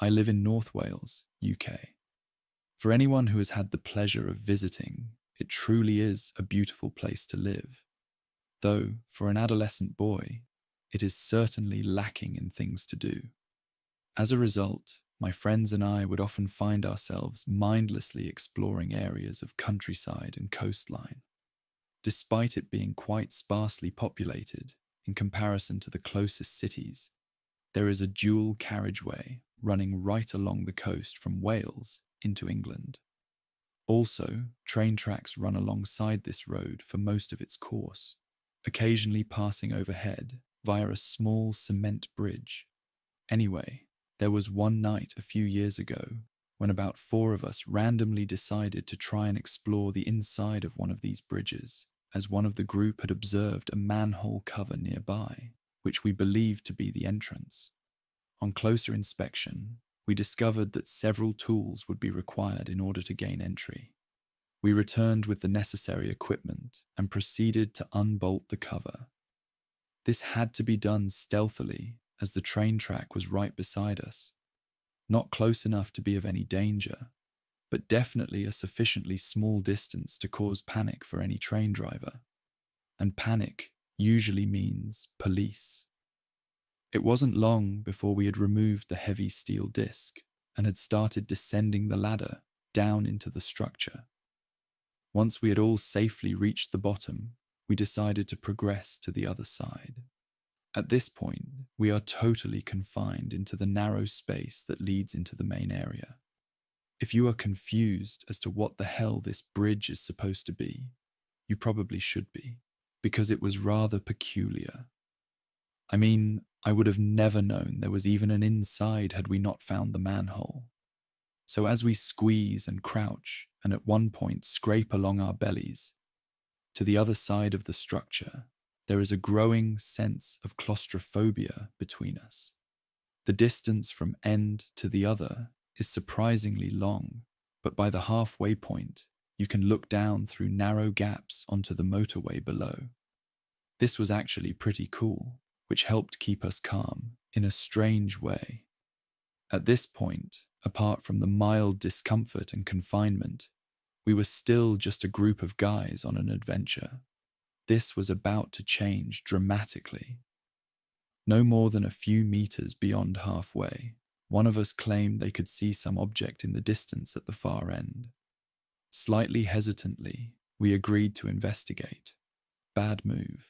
I live in North Wales, UK. For anyone who has had the pleasure of visiting, it truly is a beautiful place to live. Though, for an adolescent boy, it is certainly lacking in things to do. As a result, my friends and I would often find ourselves mindlessly exploring areas of countryside and coastline. Despite it being quite sparsely populated in comparison to the closest cities, there is a dual carriageway running right along the coast from Wales into England. Also, train tracks run alongside this road for most of its course, occasionally passing overhead via a small cement bridge. Anyway, there was one night a few years ago when about 4 of us randomly decided to try and explore the inside of one of these bridges, as one of the group had observed a manhole cover nearby, which we believed to be the entrance. On closer inspection, we discovered that several tools would be required in order to gain entry. We returned with the necessary equipment and proceeded to unbolt the cover. This had to be done stealthily, as the train track was right beside us. Not close enough to be of any danger, but definitely a sufficiently small distance to cause panic for any train driver. And panic usually means police. It wasn't long before we had removed the heavy steel disc and had started descending the ladder down into the structure. Once we had all safely reached the bottom, we decided to progress to the other side. At this point, we are totally confined into the narrow space that leads into the main area. If you are confused as to what the hell this bridge is supposed to be, you probably should be, because it was rather peculiar. I mean, I would have never known there was even an inside had we not found the manhole. So as we squeeze and crouch and at one point scrape along our bellies, to the other side of the structure, there is a growing sense of claustrophobia between us. The distance from end to the other is surprisingly long, but by the halfway point, you can look down through narrow gaps onto the motorway below. This was actually pretty cool, which helped keep us calm in a strange way. At this point, apart from the mild discomfort and confinement, we were still just a group of guys on an adventure. This was about to change dramatically. No more than a few meters beyond halfway, one of us claimed they could see some object in the distance at the far end. Slightly hesitantly, we agreed to investigate. Bad move.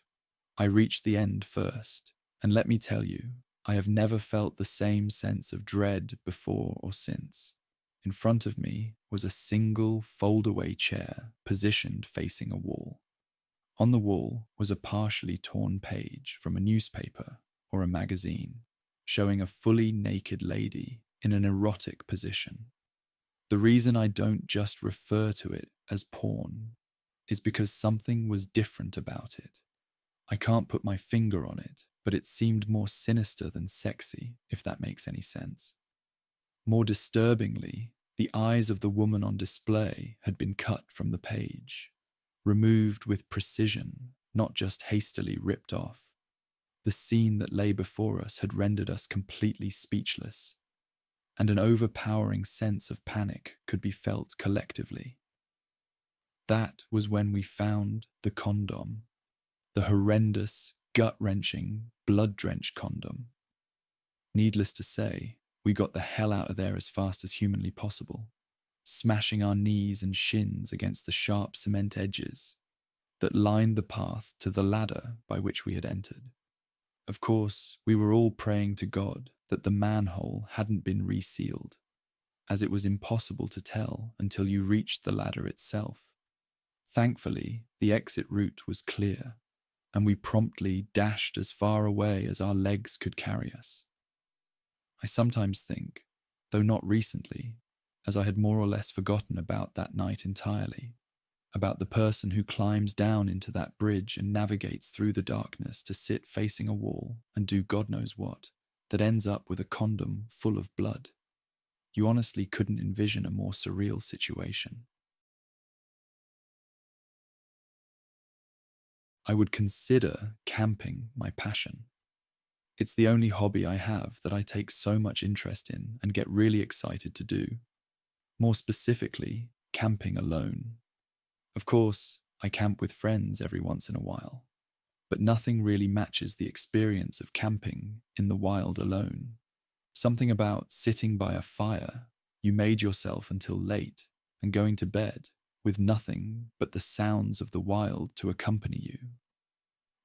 I reached the end first, and let me tell you, I have never felt the same sense of dread before or since. In front of me was a single fold-away chair positioned facing a wall. On the wall was a partially torn page from a newspaper or a magazine, showing a fully naked lady in an erotic position. The reason I don't just refer to it as porn is because something was different about it. I can't put my finger on it, but it seemed more sinister than sexy, if that makes any sense. More disturbingly, the eyes of the woman on display had been cut from the page, removed with precision, not just hastily ripped off. The scene that lay before us had rendered us completely speechless, and an overpowering sense of panic could be felt collectively. That was when we found the condom, the horrendous, gut-wrenching, blood-drenched condom. Needless to say, we got the hell out of there as fast as humanly possible, smashing our knees and shins against the sharp cement edges that lined the path to the ladder by which we had entered. Of course, we were all praying to God that the manhole hadn't been resealed, as it was impossible to tell until you reached the ladder itself. Thankfully, the exit route was clear, and we promptly dashed as far away as our legs could carry us. I sometimes think, though not recently, as I had more or less forgotten about that night entirely, about the person who climbs down into that bridge and navigates through the darkness to sit facing a wall and do God knows what, that ends up with a condom full of blood. You honestly couldn't envision a more surreal situation. I would consider camping my passion. It's the only hobby I have that I take so much interest in and get really excited to do. More specifically, camping alone. Of course, I camp with friends every once in a while, but nothing really matches the experience of camping in the wild alone. Something about sitting by a fire you made yourself until late and going to bed with nothing but the sounds of the wild to accompany you.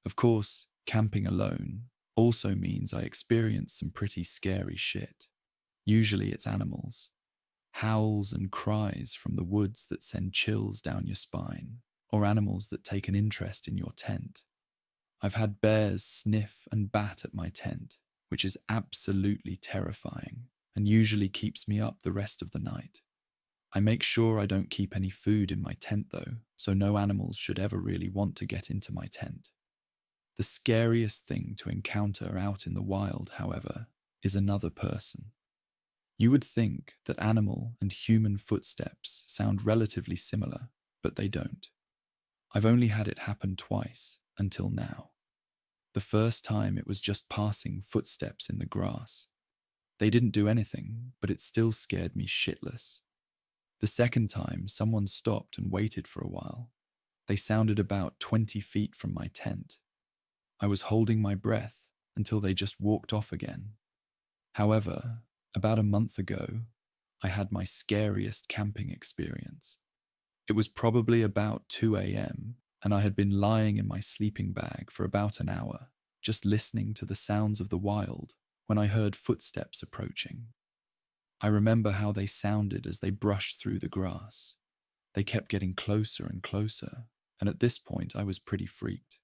Of course, camping alone also means I experience some pretty scary shit. Usually it's animals, howls and cries from the woods that send chills down your spine, or animals that take an interest in your tent. I've had bears sniff and bat at my tent, which is absolutely terrifying and usually keeps me up the rest of the night. I make sure I don't keep any food in my tent though, so no animals should ever really want to get into my tent. The scariest thing to encounter out in the wild, however, is another person. You would think that animal and human footsteps sound relatively similar, but they don't. I've only had it happen twice until now. The first time it was just passing footsteps in the grass. They didn't do anything, but it still scared me shitless. The second time, someone stopped and waited for a while. They sounded about 20 feet from my tent. I was holding my breath until they just walked off again. However, about a month ago, I had my scariest camping experience. It was probably about 2 a.m., and I had been lying in my sleeping bag for about an hour, just listening to the sounds of the wild, when I heard footsteps approaching. I remember how they sounded as they brushed through the grass. They kept getting closer and closer, and at this point I was pretty freaked.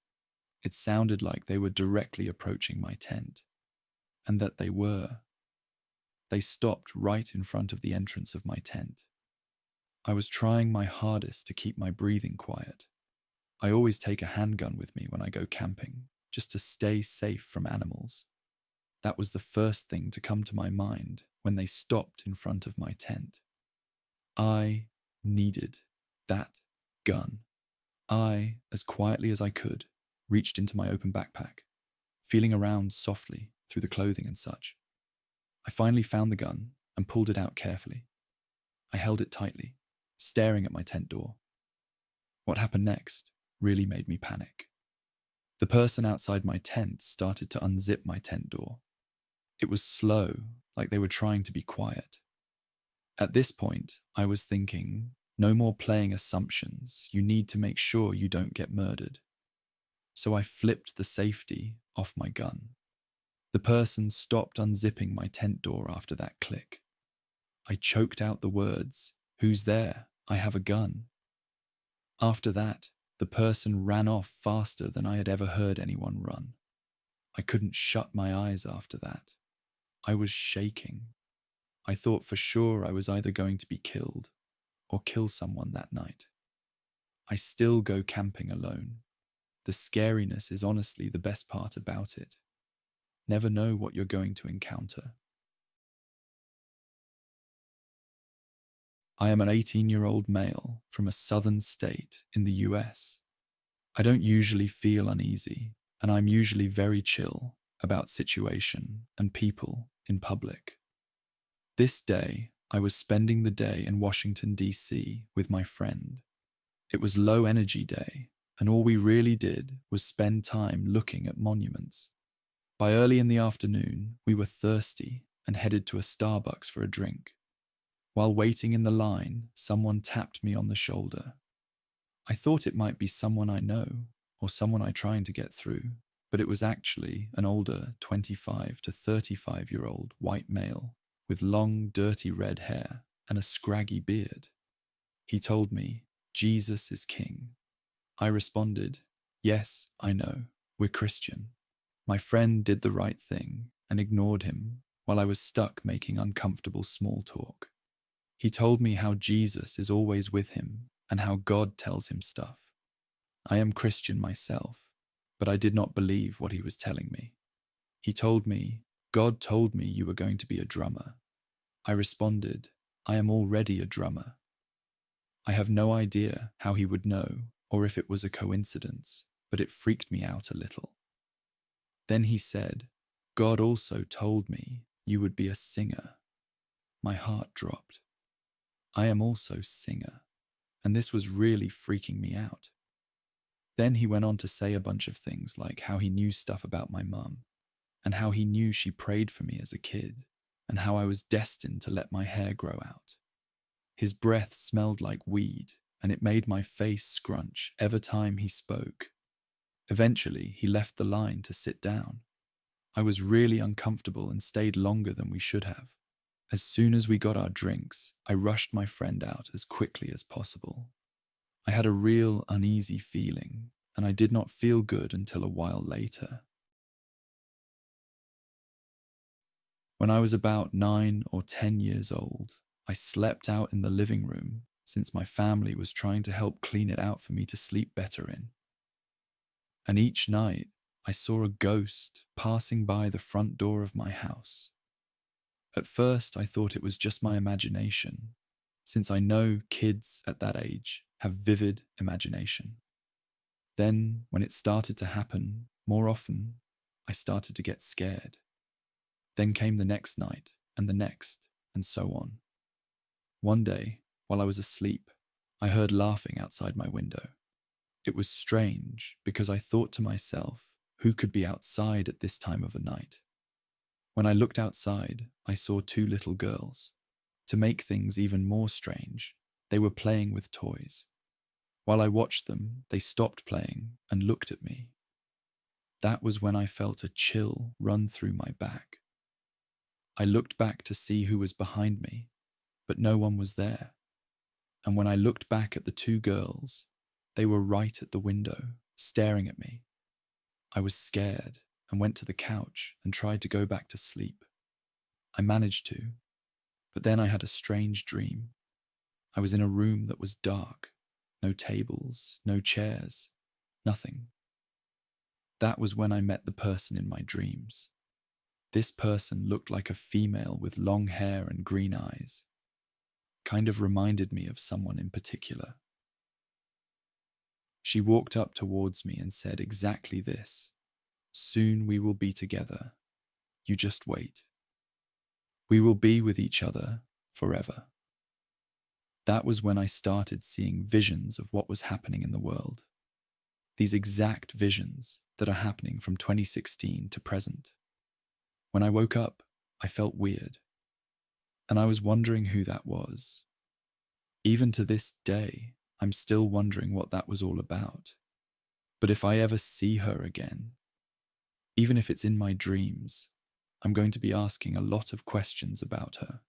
It sounded like they were directly approaching my tent, and that they were. They stopped right in front of the entrance of my tent. I was trying my hardest to keep my breathing quiet. I always take a handgun with me when I go camping, just to stay safe from animals. That was the first thing to come to my mind when they stopped in front of my tent. I needed that gun. I, as quietly as I could, reached into my open backpack, feeling around softly through the clothing and such. I finally found the gun and pulled it out carefully. I held it tightly, staring at my tent door. What happened next really made me panic. The person outside my tent started to unzip my tent door. It was slow, like they were trying to be quiet. At this point, I was thinking, no more playing assumptions. You need to make sure you don't get murdered. So I flipped the safety off my gun. The person stopped unzipping my tent door after that click. I choked out the words, "Who's there? I have a gun." After that, the person ran off faster than I had ever heard anyone run. I couldn't shut my eyes after that. I was shaking. I thought for sure I was either going to be killed or kill someone that night. I still go camping alone. The scariness is honestly the best part about it. Never know what you're going to encounter. I am an 18-year-old male from a southern state in the US. I don't usually feel uneasy, and I'm usually very chill about situation and people in public. This day, I was spending the day in Washington, D.C. with my friend. It was low energy day, and all we really did was spend time looking at monuments. By early in the afternoon, we were thirsty and headed to a Starbucks for a drink. While waiting in the line, someone tapped me on the shoulder. I thought it might be someone I know or someone I'm trying to get through, but it was actually an older 25 to 35-year-old white male with long, dirty red hair and a scraggy beard. He told me, "Jesus is king." I responded, "Yes, I know, we're Christian." My friend did the right thing and ignored him while I was stuck making uncomfortable small talk. He told me how Jesus is always with him and how God tells him stuff. I am Christian myself, but I did not believe what he was telling me. He told me, "God told me you were going to be a drummer." I responded, "I am already a drummer." I have no idea how he would know or if it was a coincidence, but it freaked me out a little. Then he said, God also told me you would be a singer. My heart dropped. I am also singer, and this was really freaking me out. Then he went on to say a bunch of things like how he knew stuff about my mum, and how he knew she prayed for me as a kid, and how I was destined to let my hair grow out. His breath smelled like weed, and it made my face scrunch every time he spoke. Eventually, he left the line to sit down. I was really uncomfortable and stayed longer than we should have. As soon as we got our drinks, I rushed my friend out as quickly as possible. I had a real uneasy feeling, and I did not feel good until a while later. When I was about 9 or 10 years old, I slept out in the living room since my family was trying to help clean it out for me to sleep better in. And each night, I saw a ghost passing by the front door of my house. At first, I thought it was just my imagination, since I know kids at that age have vivid imagination. Then, when it started to happen more often, I started to get scared. Then came the next night, and the next, and so on. One day, while I was asleep, I heard laughing outside my window. It was strange because I thought to myself, who could be outside at this time of the night? When I looked outside, I saw 2 little girls. To make things even more strange, they were playing with toys. While I watched them, they stopped playing and looked at me. That was when I felt a chill run through my back. I looked back to see who was behind me, but no one was there. And when I looked back at the 2 girls, they were right at the window, staring at me. I was scared and went to the couch and tried to go back to sleep. I managed to, but then I had a strange dream. I was in a room that was dark, no tables, no chairs, nothing. That was when I met the person in my dreams. This person looked like a female with long hair and green eyes. Kind of reminded me of someone in particular. She walked up towards me and said exactly this: "Soon we will be together. You just wait. We will be with each other forever." That was when I started seeing visions of what was happening in the world. These exact visions that are happening from 2016 to present. When I woke up, I felt weird, and I was wondering who that was. Even to this day, I'm still wondering what that was all about. But if I ever see her again, even if it's in my dreams, I'm going to be asking a lot of questions about her.